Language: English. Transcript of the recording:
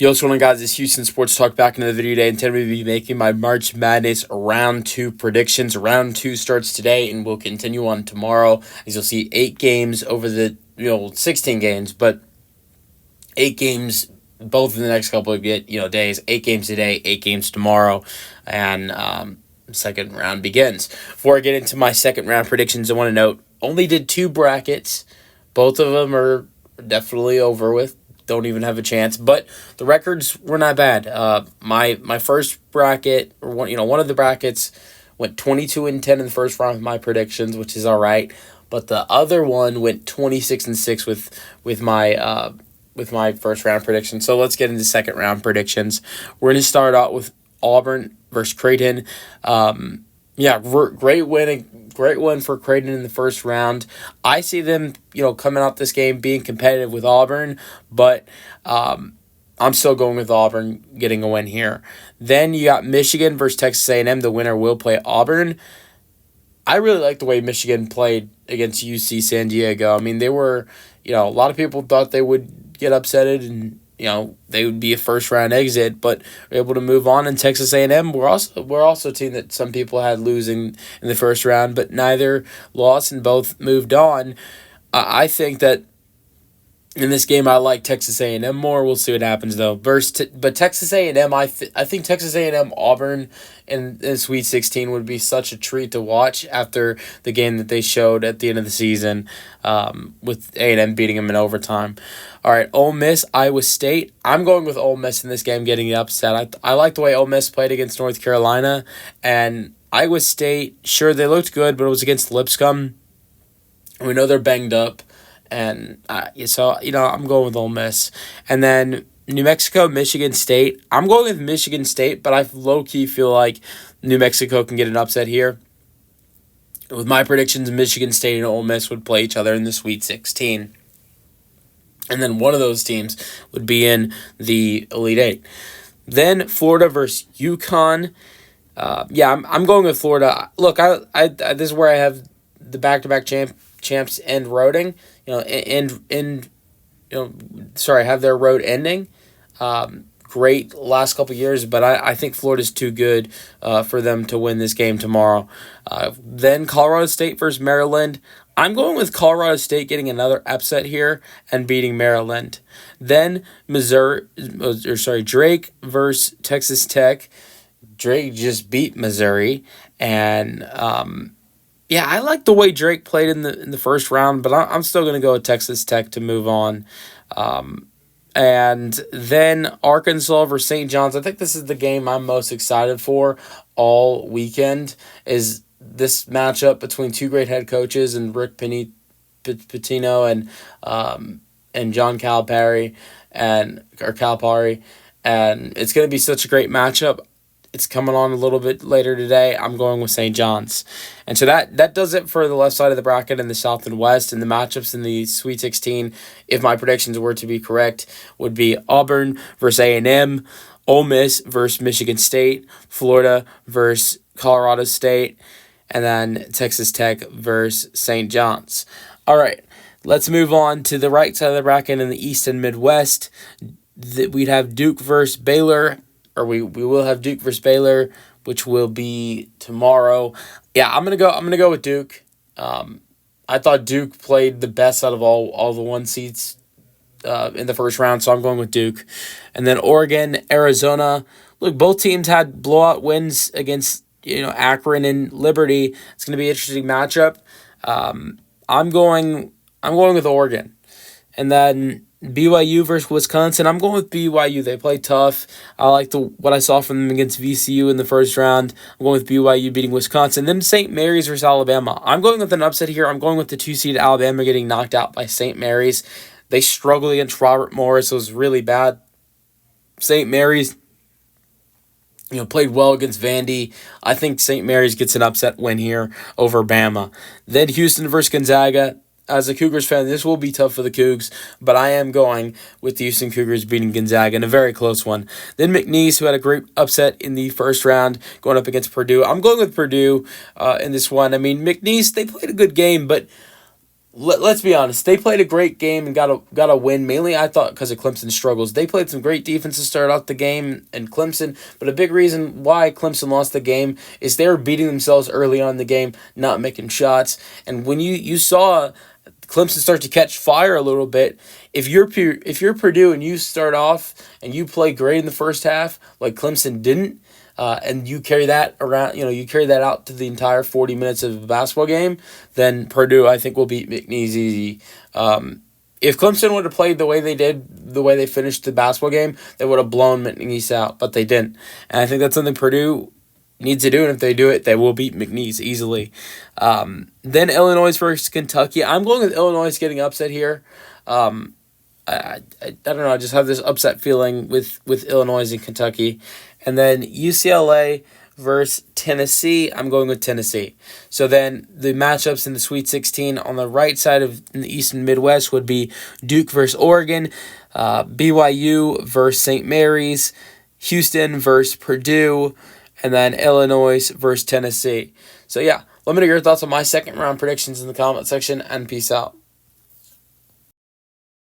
Yo, what's going on, guys? It's Houston Sports Talk back into the video today. And today we'll be making my March Madness Round 2 predictions. Round 2 starts today and will continue on tomorrow. As you'll see, 8 games over the 16 games, but 8 games both in the next couple of days. 8 games today, 8 games tomorrow, and second round begins. Before I get into my second round predictions, I want to note only did 2 brackets. Both of them are definitely over with. Don't even have a chance, but the records were not bad. My first bracket, or one of the brackets, went 22-10 in the first round with my predictions, which is all right. But the other one went 26-6 with my first round prediction. So let's get into second round predictions. We're going to start out with Auburn versus Creighton. Great win for Creighton in the first round. I see them, coming out this game being competitive with Auburn, but I'm still going with Auburn getting a win here. Then you got Michigan versus Texas A&M. The winner will play Auburn. I really like the way Michigan played against UC San Diego. I mean, they were, a lot of people thought they would get upsetted and they would be a first round exit, but were able to move on. And Texas A&M we're also a team that some people had losing in the first round, but neither lost and both moved on. I think that in this game, I like Texas A&M more. We'll see what happens though. But Texas A&M, I think Texas A&M Auburn in Sweet 16 would be such a treat to watch after the game that they showed at the end of the season, with A&M beating them in overtime. All right, Ole Miss, Iowa State. I'm going with Ole Miss in this game, getting the upset. I like the way Ole Miss played against North Carolina, and Iowa State. Sure, they looked good, but it was against Lipscomb. We know they're banged up. And I'm going with Ole Miss. And then New Mexico, Michigan State. I'm going with Michigan State, but I low-key feel like New Mexico can get an upset here. With my predictions, Michigan State and Ole Miss would play each other in the Sweet 16. And then one of those teams would be in the Elite Eight. Then Florida versus UConn. I'm going with Florida. Look, I this is where I have the back-to-back champs end roading. Have their road ending. Great last couple years, but I think Florida's too good for them to win this game tomorrow. Then Colorado State versus Maryland. I'm going with Colorado State getting another upset here and beating Maryland. Then Drake versus Texas Tech. Drake just beat Missouri, and I like the way Drake played in the first round, but I'm still going to go with Texas Tech to move on. And then Arkansas versus St. John's. I think this is the game I'm most excited for all weekend, is this matchup between two great head coaches and Rick Pitino and John Calipari, and it's going to be such a great matchup. It's coming on a little bit later today. I'm going with St. John's. And so that does it for the left side of the bracket in the South and West. And the matchups in the Sweet 16, if my predictions were to be correct, would be Auburn versus A&M, Ole Miss versus Michigan State, Florida versus Colorado State, and then Texas Tech versus St. John's. All right, let's move on to the right side of the bracket in the East and Midwest. We'd have Duke versus Baylor. Or we will have Duke versus Baylor, which will be tomorrow. Yeah, I'm gonna go with Duke. I thought Duke played the best out of all the 1 seeds in the first round, so I'm going with Duke. And then Oregon, Arizona. Look, both teams had blowout wins against Akron and Liberty. It's gonna be an interesting matchup. I'm going with Oregon, and then BYU versus Wisconsin. I'm going with BYU. They play tough. I like what I saw from them against VCU in the first round. I'm going with BYU beating Wisconsin. Then St. Mary's versus Alabama. I'm going with an upset here. I'm going with the 2-seed Alabama getting knocked out by St. Mary's. They struggled against Robert Morris. It was really bad. St. Mary's played well against Vandy. I think St. Mary's gets an upset win here over Bama. Then Houston versus Gonzaga. As a Cougars fan, this will be tough for the Cougs, but I am going with the Houston Cougars beating Gonzaga in a very close one. Then McNeese, who had a great upset in the first round, going up against Purdue. I'm going with Purdue in this one. I mean, McNeese, they played a good game, but let's be honest. They played a great game and got a win. Mainly, I thought because of Clemson's struggles. They played some great defense to start out the game, and Clemson. But a big reason why Clemson lost the game is they were beating themselves early on in the game, not making shots. And when you saw Clemson start to catch fire a little bit, if you're Purdue and you start off and you play great in the first half like Clemson didn't, and you carry that around, you carry that out to the entire 40 minutes of a basketball game, then Purdue, I think, will beat McNeese easy. If Clemson would have played the way they did, the way they finished the basketball game, they would have blown McNeese out, but they didn't. And I think that's something Purdue needs to do, and if they do it, they will beat McNeese easily. Then Illinois versus Kentucky. I'm going with Illinois getting upset here. I don't know. I just have this upset feeling with Illinois and Kentucky. And then UCLA versus Tennessee. I'm going with Tennessee. So then the matchups in the Sweet 16 on the right side of in the East and Midwest would be Duke versus Oregon, BYU versus St. Mary's, Houston versus Purdue, and then Illinois versus Tennessee. So yeah, let me know your thoughts on my second round predictions in the comment section, and peace out.